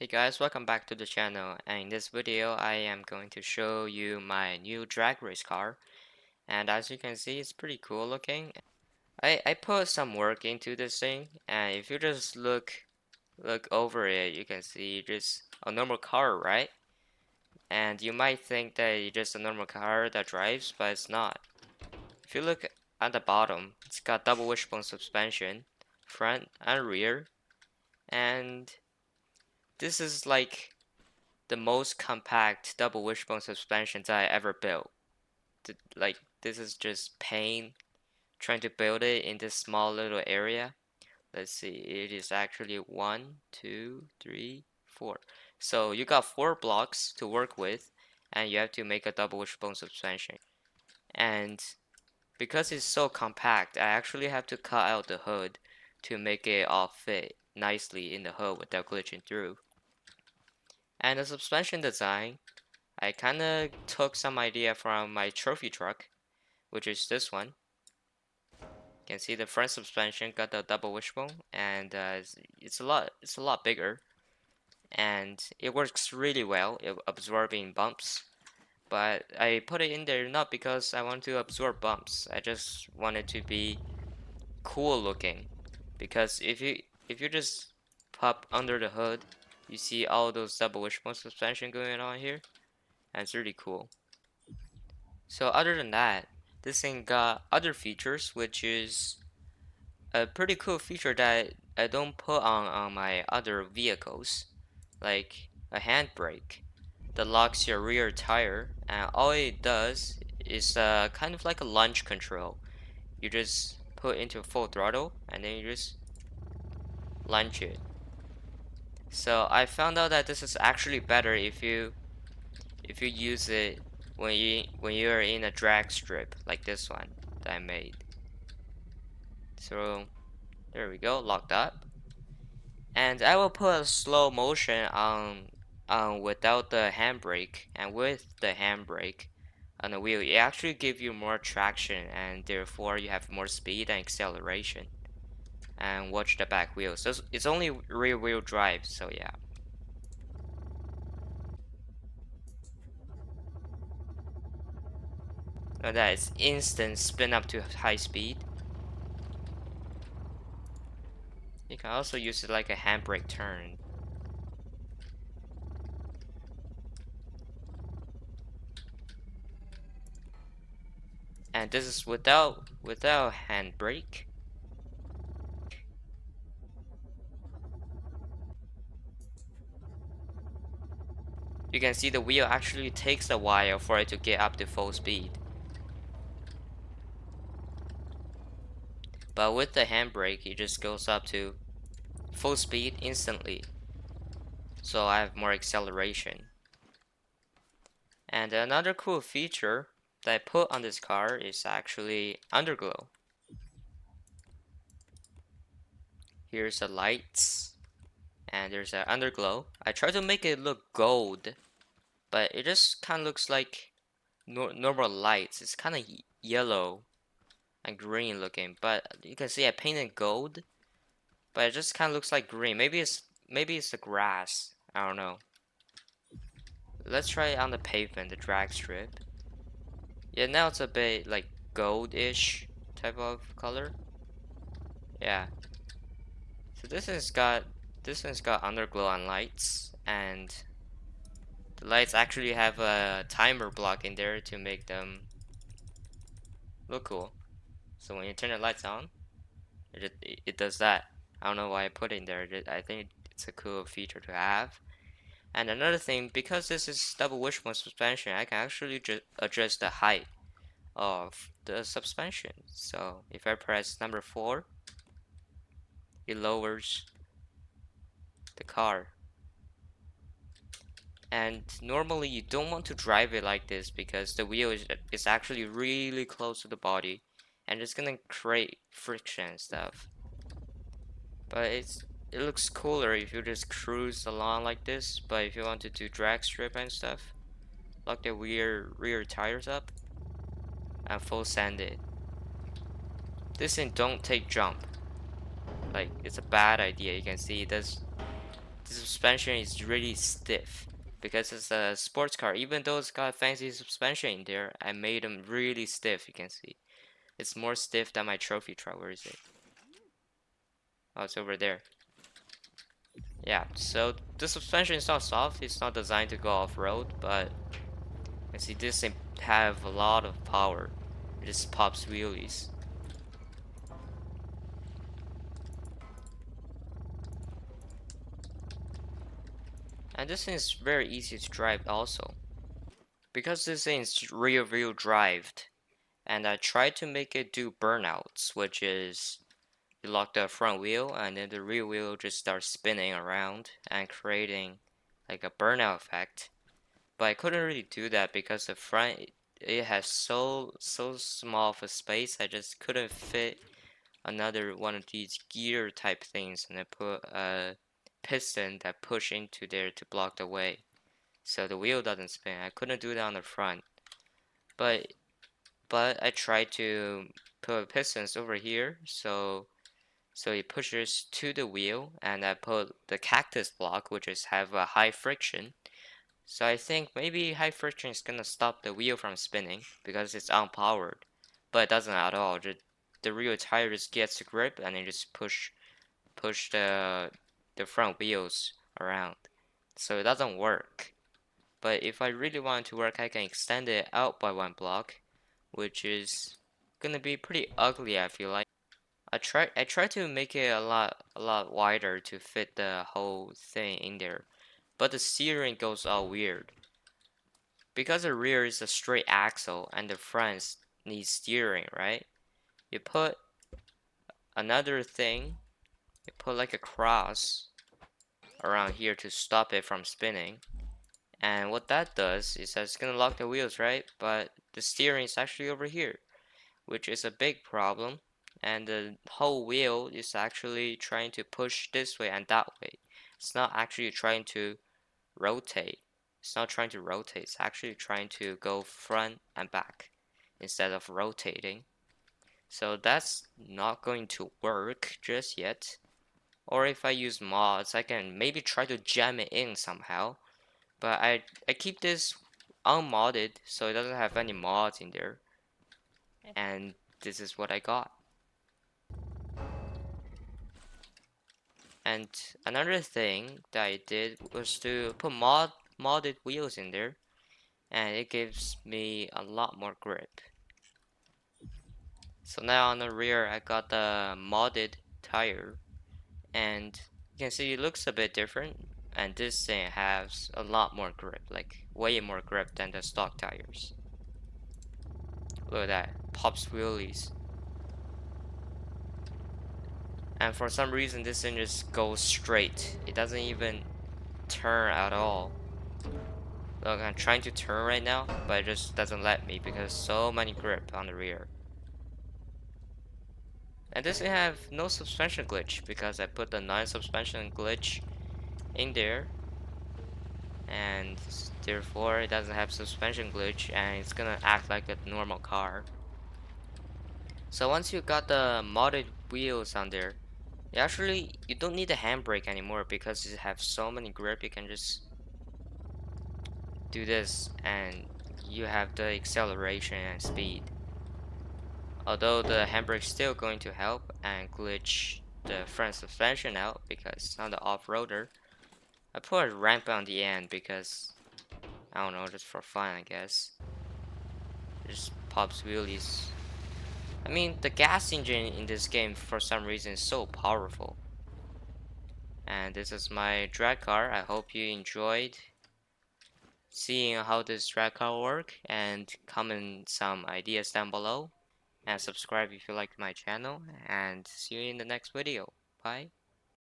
Hey guys, welcome back to the channel, and in this video I am going to show you my new drag race car. And as you can see, it's pretty cool looking. I put some work into this thing, and if you just look over it, you can see just a normal car, right? And you might think that it's just a normal car that drives, but it's not. If you look at the bottom, it's got double wishbone suspension, front and rear, and this is like the most compact double wishbone suspensions I ever built. Like, this is just pain trying to build it in this small little area. Let's see, it is actually 1, 2, 3, 4. So you got 4 blocks to work with, and you have to make a double wishbone suspension. And because it's so compact, I actually have to cut out the hood to make it all fit nicely in the hood without glitching through. And the suspension design, I kinda took some idea from my trophy truck, which is this one. You can see the front suspension got the double wishbone, and it's a lot bigger, and it works really well absorbing bumps. But I put it in there not because I want to absorb bumps. I just want it to be cool looking. Because if you just pop under the hood, you see all those double wishbone suspension going on here, and it's really cool. So other than that, this thing got other features, which is a pretty cool feature that I don't put on my other vehicles, like a handbrake that locks your rear tire, and all it does is kind of like a launch control. You just put into full throttle, and then you just launch it. So I found out that this is actually better if you use it when you're in a drag strip like this one that I made. So there we go, locked up. And I will put a slow motion on without the handbrake, and with the handbrake on the wheel, it actually gives you more traction, and therefore you have more speed and acceleration. And watch the back wheel. So it's only rear wheel drive, so yeah. Now that is instant spin up to high speed. You can also use it like a handbrake turn. And this is without handbrake. You can see the wheel actually takes a while for it to get up to full speed. But with the handbrake, it just goes up to full speed instantly. So I have more acceleration. And another cool feature that I put on this car is actually underglow. Here's the lights, and there's an underglow. I try to make it look gold, but it just kind of looks like normal lights. It's kind of yellow and green looking, but you can see I painted gold, but it just kind of looks like green. Maybe it's the grass. I don't know. Let's try it on the pavement, the drag strip. Yeah, now it's a bit like goldish type of color. Yeah. So this one's got underglow on lights, and the lights actually have a timer block in there to make them look cool. So when you turn the lights on, it does that. I don't know why I put it in there. I think it's a cool feature to have. And another thing, because this is double wishbone suspension, I can actually adjust the height of the suspension. So if I press number 4, it lowers the car. And normally you don't want to drive it like this because the wheel is actually really close to the body, and it's gonna create friction and stuff. But it looks cooler if you just cruise along like this. But if you want to do drag strip and stuff, lock the rear tires up and full sand it. This thing don't take jump. Like, it's a bad idea. You can see the suspension is really stiff because it's a sports car. Even though it's got fancy suspension in there, I made them really stiff. You can see it's more stiff than my trophy truck. Where is it? Oh, it's over there. Yeah, so the suspension is not soft. It's not designed to go off-road, but I see this thing have a lot of power. It just pops wheelies. And this thing is very easy to drive also. Because this thing is rear wheel drived, and I tried to make it do burnouts, which is you lock the front wheel and then the rear wheel just starts spinning around and creating like a burnout effect. But I couldn't really do that because the front it has so small of a space. I just couldn't fit another one of these gear type things, and I put a piston that push into there to block the way so the wheel doesn't spin. I couldn't do that on the front, but I tried to put pistons over here so it pushes to the wheel, and I put the cactus block, which is have a high friction. So I think maybe high friction is gonna stop the wheel from spinning because it's unpowered, but it doesn't at all. The rear tire just gets the grip and it just push the front wheels around. So it doesn't work. But if I really want it to work, I can extend it out by one block, which is gonna be pretty ugly, I feel like. I tried to make it a lot wider to fit the whole thing in there, but the steering goes all weird. Because the rear is a straight axle and the front needs steering, right? You put another thing, you put like a cross around here to stop it from spinning. And what that does is that it's gonna lock the wheels, right? But the steering is actually over here, which is a big problem. And the whole wheel is actually trying to push this way and that way. It's not actually trying to rotate. It's not trying to rotate. It's actually trying to go front and back instead of rotating. So that's not going to work just yet. Or if I use mods, I can maybe try to jam it in somehow. But I keep this unmodded so it doesn't have any mods in there. And this is what I got. And another thing that I did was to put modded wheels in there, and it gives me a lot more grip. So now on the rear I got the modded tire, and you can see it looks a bit different, and this thing has a lot more grip, like way more grip than the stock tires. Look at that, pops wheelies. And for some reason this thing just goes straight. It doesn't even turn at all. Look, I'm trying to turn right now, but it just doesn't let me because so many grip on the rear. And this thing have no suspension glitch because I put the non-suspension glitch in there, and therefore it doesn't have suspension glitch and it's gonna act like a normal car. So once you got the modded wheels on there, you don't need a handbrake anymore because you have so many grip. You can just do this and you have the acceleration and speed. Although the handbrake is still going to help and glitch the front suspension out because it's not the off-roader. I put a ramp on the end because I don't know, just for fun, I guess. It just pops wheelies. I mean, the gas engine in this game for some reason is so powerful. And this is my drag car. I hope you enjoyed seeing how this drag car work, and comment some ideas down below and subscribe if you like my channel, and see you in the next video. Bye.